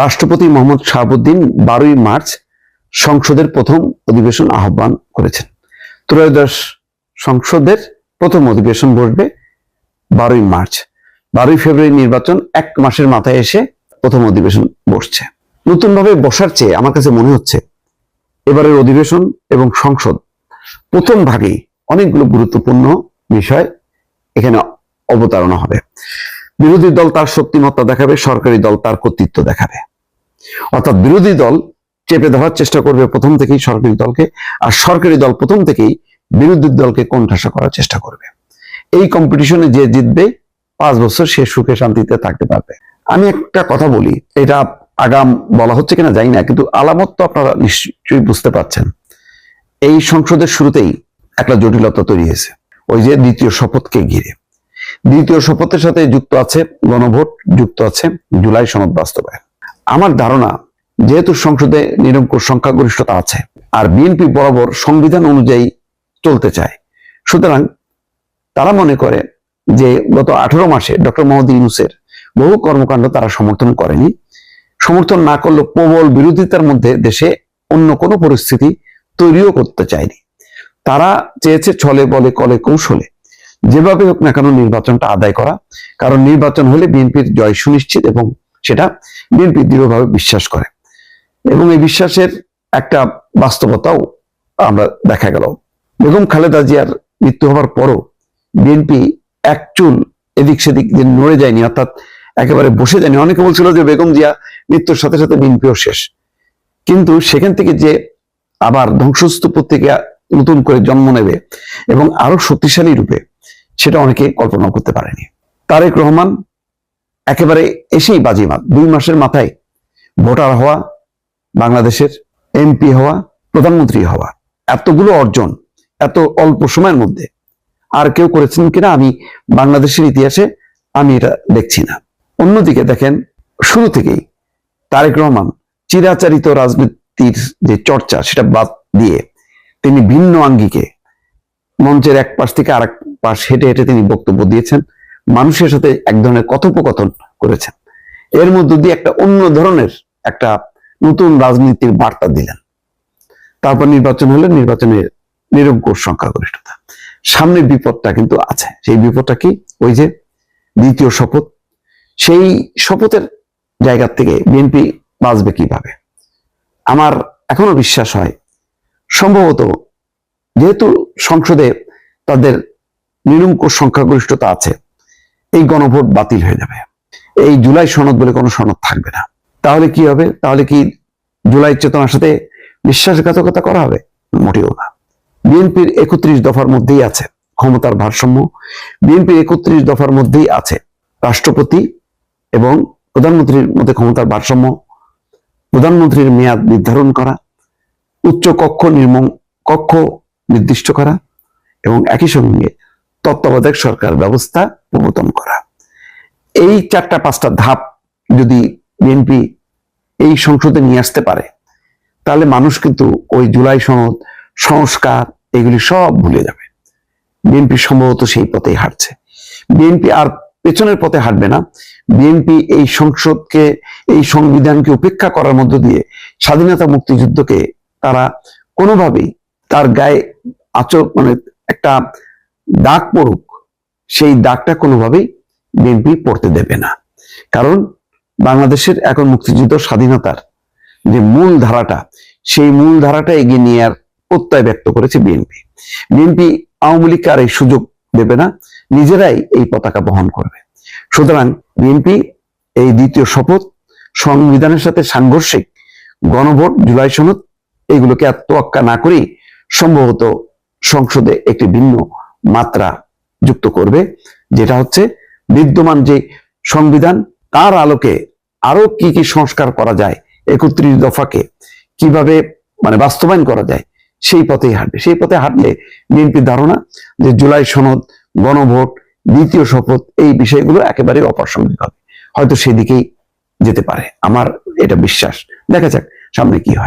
রাষ্ট্রপতি মোহাম্মদ শাহাবুদ্দিন 12ই মার্চ সংসদের প্রথম অধিবেশন আহ্বান করেছেন। ত্রয়োদশ সংসদের প্রথম অধিবেশন বসবে 12ই মার্চ। 12ই ফেব্রুয়ারি নির্বাচন, এক মাসের মাথায় এসে প্রথম অধিবেশন বসছে। নতুনভাবে বসার চেয়ে আমার কাছে মনে হচ্ছে এবারের অধিবেশন এবং সংসদ প্রথম ভাগেই অনেকগুলো গুরুত্বপূর্ণ বিষয় এখানে অবতারণা হবে। বিরোধী দল তার শক্তিমত্তা দেখাবে, সরকারি দল তার কর্তৃত্ব দেখাবে। অর্থাৎ বিরোধী দল চেপে ধরার চেষ্টা করবে প্রথম থেকেই সরকারি দলকে, আর সরকারি দল প্রথম থেকেই বিরোধী দলকে কোণঠাসা করার চেষ্টা করবে। এই কম্পিটিশনে যে জিতবে 5 বছর সে সুখে শান্তিতে থাকতে পারবে। আমি একটা কথা বলি, এটা আগাম বলা হচ্ছে কিনা জানি না, কিন্তু আলামত তো আপনারা নিশ্চয়ই বুঝতে পারছেন। এই সংসদের শুরুতেই একটা জটিলতা তৈরি হয়েছে, ওই যে দ্বিতীয় শপথকে ঘিরে। দ্বিতীয় শপথের সাথে যুক্ত আছে গণভোট, যুক্ত আছে জুলাই সনদ বাস্তবায়ন। আমার ধারণা, যেহেতু সংসদে নিরঙ্কুশ সংখ্যাগরিষ্ঠতা আছে আর বিএনপি বরাবর সংবিধান অনুযায়ী চলতে চায়, সুতরাং তারা মনে করে যে গত 18 মাসে ডক্টর মোহাম্মদ ইউনূসের বহু কর্মকাণ্ড তারা সমর্থন করেনি। সমর্থন না করলেও প্রবল বিরোধিতার মধ্যে দেশে অন্য কোনো পরিস্থিতি তৈরিও করতে চায়নি। তারা চেয়েছে ছলে বলে কলে কৌশলে যেভাবে হোক না কেন নির্বাচনটা আদায় করা, কারণ নির্বাচন হলে বিএনপির জয় সুনিশ্চিত এবং সেটা বিএনপি দৃঢ়ভাবে বিশ্বাস করে। এবং এই বিশ্বাসের একটা বাস্তবতাও আমরা দেখা গেল। বেগম খালেদা জিয়ার মৃত্যু হওয়ার পরও বিএনপি এক চুল এদিক সেদিক যে নড়ে যায়নি, অর্থাৎ একেবারে বসে যায়নি। অনেকে বলছিল যে বেগম জিয়া মৃত্যুর সাথে সাথে বিএনপিও শেষ, কিন্তু সেখান থেকে যে আবার ধ্বংসস্তূপ থেকে নতুন করে জন্ম নেবে এবং আরো শক্তিশালী রূপে, সেটা অনেকে কল্পনা করতে পারেনি। তারেক রহমান একেবারে এসেই বাজিমাত, 2 মাসের মাথায় ভোটার হওয়া, বাংলাদেশের এমপি হওয়া, প্রধানমন্ত্রী হওয়া, এতগুলো অর্জন এত অল্প সময়ের মধ্যে আর কেউ করেছেন কিনা আমি বাংলাদেশের ইতিহাসে আমি এটা দেখছি না। অন্যদিকে দেখেন, শুরু থেকেই তারেক রহমান চিরাচারিত রাজনীতির যে চর্চা সেটা বাদ দিয়ে তিনি ভিন্ন আঙ্গিকে মঞ্চের এক পাশ থেকে আরেক পাশ হেঁটে হেঁটে তিনি বক্তব্য দিয়েছেন, মানুষের সাথে এক ধরনের কথোপকথন করেছেন। এর মধ্য দিয়ে একটা অন্য ধরনের একটা নতুন রাজনীতির বার্তা দিলেন। তারপর নির্বাচন হলে নির্বাচনের নিরঙ্কুশ সংখ্যাগরিষ্ঠতা। সামনে বিপদটা কিন্তু আছে। সেই বিপদটা কি? ওই যে দ্বিতীয় শপথ। সেই শপথের জায়গা থেকে বিএনপি বাঁচবে কিভাবে? আমার এখনো বিশ্বাস হয় সম্ভবত, যেহেতু সংসদে তাদের নিরঙ্কুশ সংখ্যাগরিষ্ঠতা আছে, এই গণভোট বাতিল হয়ে যাবে। এই জুলাই সনদ বলে কোনো সনদ থাকবে না। তাহলে কি হবে? তাহলে কি জুলাই চেতনার সাথে বিশ্বাসঘাতকতা করা হবে? মোটেও না। বিএনপির 31 দফার মধ্যেই আছে ক্ষমতার ভারসাম্য। বিএনপির 31 দফার মধ্যেই আছে রাষ্ট্রপতি এবং প্রধানমন্ত্রীর মধ্যে ক্ষমতার ভারসাম্য, প্রধানমন্ত্রীর মেয়াদ নির্ধারণ করা, উচ্চ কক্ষ কক্ষ নির্দিষ্ট করা এবং একই সঙ্গে তত্ত্বাবধায়ক সরকার ব্যবস্থা প্রবর্তন করা। এই 4-5টা ধাপ যদি বিএনপি এই সংসদে নিয়ে আসতে পারে, তাহলে মানুষ কিন্তু ওই জুলাই সনদ, সংস্কার এগুলি সব ভুলে যাবে। বিএনপি সম্ভবত সেই পথেই হাঁটছে। বিএনপি আর পেছনের পথে হাঁটবে না। বিএনপি এই সংসদকে, এই সংবিধানকে উপেক্ষা করার মধ্য দিয়ে স্বাধীনতা মুক্তিযুদ্ধকে তারা কোনোভাবেই তার গায়ে একটা দাগ পড়ুক, সেই দাগটা কোনোভাবেই বিএনপি পড়তে দেবে না। কারণ বাংলাদেশের এখন মুক্তিযুদ্ধ স্বাধীনতার যে মূল ধারাটা, সেই মূল ধারাটা এগিয়ে নিয়ে আর প্রত্যয় ব্যক্ত করেছে বিএনপি। বিএনপি আওয়ামী লীগকে আর এই সুযোগ দেবে না, নিজেরাই এই পতাকা বহন করবে। সুতরাং বিএনপি এই দ্বিতীয় শপথ, সংবিধানের সাথে সাংঘর্ষিক গণভোট, জুলাই সনদ, এগুলোকে আর তোয়াক্কা না করেই সম্ভবত সংসদে একটি ভিন্ন মাত্রা যুক্ত করবে, যেটা হচ্ছে বিদ্যমান যে সংবিধান তার আলোকে আরো কি কি সংস্কার করা যায়, 31 দফাকে কিভাবে বাস্তবায়ন করা যায়, সেই পথেই হাঁটবে। সেই পথে হাঁটলে বিএনপির ধারণা যে জুলাই সনদ, গণভোট, দ্বিতীয় শপথ, এই বিষয়গুলো একেবারে অপ্রাসঙ্গিক হবে। হয়তো সেদিকেই যেতে পারে, আমার এটা বিশ্বাস। দেখা যাক সামনে কি হয়।